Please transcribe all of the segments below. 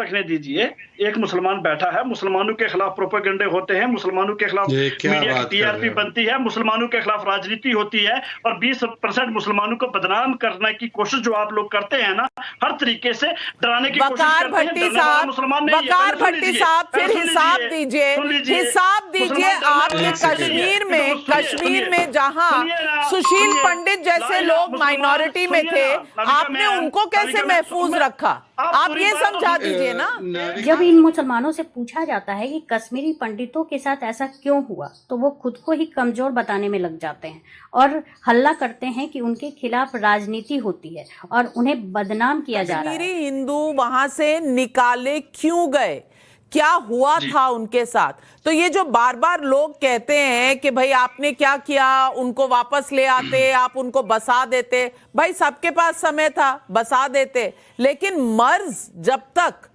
रखने दीजिए। एक मुसलमान बैठा है, मुसलमानों के खिलाफ प्रोपेगेंडे होते हैं, मुसलमानों के खिलाफ मीडिया की टीआरपी बनती है, मुसलमानों के खिलाफ राजनीति होती है, और 20% मुसलमानों को बदनाम करने की कोशिश जो आप लोग करते हैं ना, हर तरीके से डराने की कोशिश करते हैं। डरने वाला मुसलमान नहीं है। वकार भट्टी साहब, फिर हिसाब दीजिए, हिसाब दीजिए आपके कश्मीर में जहां सुशील पंडित जैसे लोग माइनॉरिटी में थे, आपने उनको कैसे महफूज रखा? आप ये समझा दीजिए ना। जब इन मुसलमानों से पूछा जाता है कि कश्मीरी पंडितों के साथ ऐसा क्यों हुआ, तो वो खुद को ही कमजोर बताने में लग जाते हैं और हल्ला करते हैं कि उनके खिलाफ राजनीति होती है और उन्हें बदनाम किया जा रहा है। कश्मीरी हिंदू वहां से निकाले क्यों गए, क्या हुआ था उनके साथ? तो ये जो बार बार लोग कहते हैं कि भाई आपने क्या किया, उनको वापस ले आते, आप उनको बसा देते, भाई सबके पास समय था, बसा देते, लेकिन मर्ज जब तक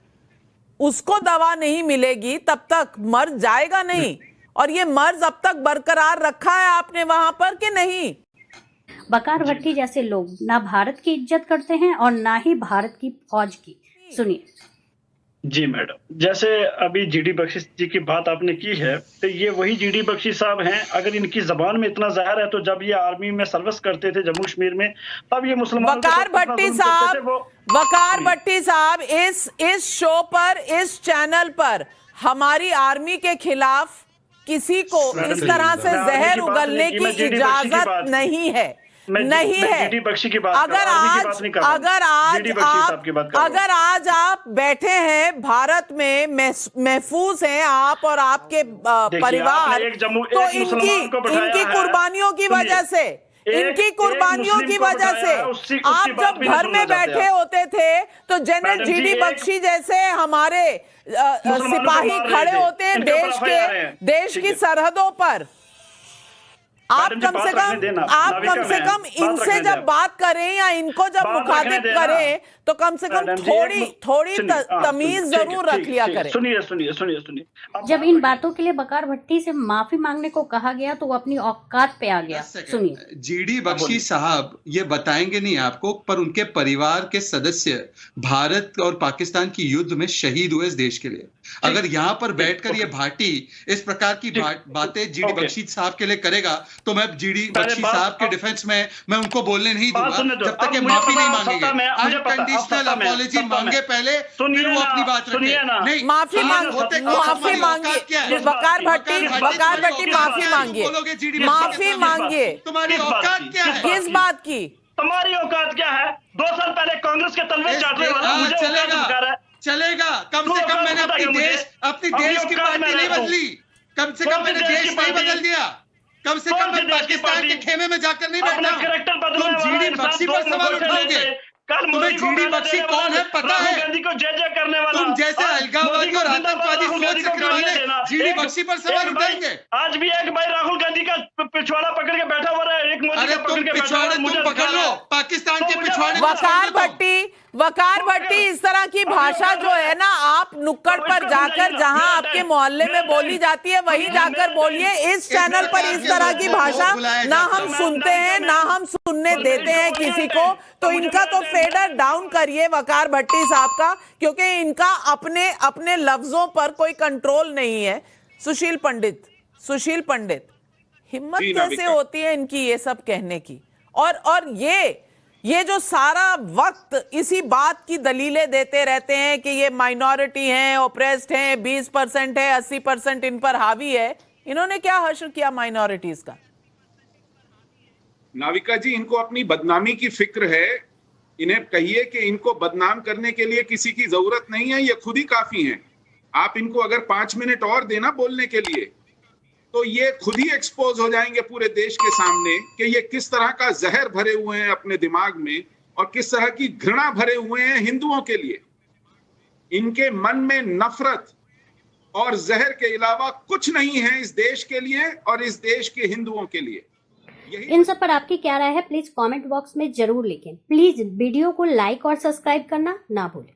उसको दवा नहीं मिलेगी तब तक मर्ज जाएगा नहीं। और ये मर्ज अब तक बरकरार रखा है आपने वहां पर कि नहीं? वकार भट्टी जैसे लोग ना भारत की इज्जत करते हैं और ना ही भारत की फौज की। सुनिए। जी मैडम, जैसे अभी जीडी बख्शी जी की बात आपने की है, तो ये वही जीडी बख्शी साहब हैं। अगर इनकी जबान में इतना जहर है तो जब ये आर्मी में सर्विस करते थे जम्मू कश्मीर में, तब ये मुसलमान वकार भट्टी साहब इस शो पर, इस चैनल पर हमारी आर्मी के खिलाफ किसी को इस तरह से जहर उगलने की इजाजत नहीं है, नहीं है। अगर आज आप बैठे हैं भारत में, महफूज हैं आप और आपके परिवार, तो इनकी कुर्बानियों की वजह से, इनकी कुर्बानियों की वजह से आप जब घर में बैठे होते थे तो जनरल जीडी बख्शी जैसे हमारे सिपाही खड़े होते हैं देश की सरहदों पर। आप कम से कम इनसे जब बात करें या इनको जब मुखातिब करें तो कम से कम थोड़ी तमीज जरूर रख लिया करें। सुनिए। जब इन बातों के लिए वकार भट्टी से माफी मांगने को कहा गया तो वो अपनी औकात पे आ गया। सुनिए। जीडी बख्शी साहब ये बताएंगे नहीं आपको, पर उनके परिवार के सदस्य भारत और पाकिस्तान की युद्ध में शहीद हुए इस देश के लिए। अगर यहाँ पर बैठकर ये भाटी इस प्रकार की बातें जीडी बख्शी साहब के लिए करेगा तो मैं जीडी बख्शी साहब के डिफेंस में मैं उनको बोलने नहीं दूंगा जब तक ये माफी नहीं मांगेंगे। अनकंडीशनल अपॉलॉजी मांगे पहले, फिर वो अपनी बात रखें। नहीं, माफी मांगिए वकार भट्टी माफी मांगिए। तुम्हारी औकात क्या है? किस बात की? तुम्हारी औकात क्या है? 2 साल पहले कांग्रेस के तलवे चाटने वाला मुझे चलेगा। कम से कम मैंने अपनी देश की पार्टी नहीं बदली, कम से कम मैंने देश नहीं बदल दिया, कम से कम मैं पाकिस्तान के खेमे में जाकर नहीं बैठा। तुम जीडी बख्शी पर सवाल उठाओगे? तुम्हें जीडी बख्शी कौन है पता है? करने वाला तुम जैसे अलगाववादी और आतंकवादी सोच रखने वाले जीडी बख्शी पर सवाल उठाएंगे। आज भी एक भाई राहुल गांधी का पिछवाड़ा पकड़ के बैठा हुआ है, एक मोदी का पकड़ के बैठा हुआ है। तुम पकड़ लो पाकिस्तान के पिछवाड़े। वकार भट्टी इस तरह की भाषा जो है ना, आप नुक्कड़ पर जाकर, जहां आपके मोहल्ले में बोली जाती है वहीं जाकर बोलिए। इस चैनल पर इस तरह की भाषा ना हम सुनते हैं ना हम सुनने देते हैं किसी को। तो इनका तो फेडर डाउन करिए वकार भट्टी साहब का, क्योंकि इनका अपने लफ्जों पर कोई कंट्रोल नहीं है। सुशील पंडित हिम्मत कैसे होती है इनकी ये सब कहने की? और ये जो सारा वक्त इसी बात की दलीलें देते रहते हैं कि ये माइनॉरिटी हैं, ओप्रेस्ड हैं, 20% है, 80% इन पर हावी है। इन्होंने क्या हश्र किया माइनॉरिटीज का? नाविका जी, इनको अपनी बदनामी की फिक्र है। इन्हें कहिए कि इनको बदनाम करने के लिए किसी की जरूरत नहीं है, ये खुद ही काफी हैं। आप इनको अगर 5 मिनट और देना बोलने के लिए तो ये खुद ही एक्सपोज हो जाएंगे पूरे देश के सामने कि ये किस तरह का जहर भरे हुए हैं अपने दिमाग में और किस तरह की घृणा भरे हुए हैं हिंदुओं के लिए। इनके मन में नफरत और जहर के अलावा कुछ नहीं है इस देश के लिए और इस देश के हिंदुओं के लिए। इन सब पर आपकी क्या राय है प्लीज कमेंट बॉक्स में जरूर लिखें। प्लीज वीडियो को लाइक और सब्सक्राइब करना ना भूलें।